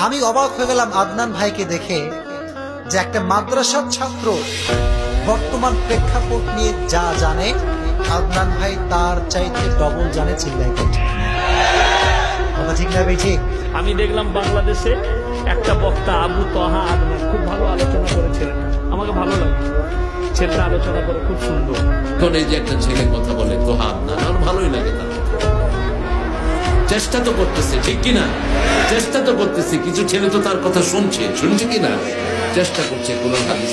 আমি অবাক হয়ে গেলাম আদনান ভাইকে দেখে, যে একটা মাদ্রাসার ছাত্র বর্তমান প্রেক্ষাপট নিয়ে যা জানে, আদনান ভাই তার চাইতে ডবল জানে। চিল্লাই কথা ঠিক না ভাই? ঠিক। আমি দেখলাম বাংলাদেশে একটা বক্তা আবু তহা আদনান খুব ভালো আলোচনা করেছিলেন, আমাকে ভালো লাগে। ছেলেটা আলোচনা করে খুব সুন্দর। এখন এই যে একটা ছেলে কথা বলে তোহা আদনান, আমার ভালোই লাগে। তার চেষ্টা তো করতেছে, ঠিক কিনা? চেষ্টা তো করতেছে, কিছু ছেলে তো তার কথা শুনছে কিনা, চেষ্টা করছে কোরআন হাদিস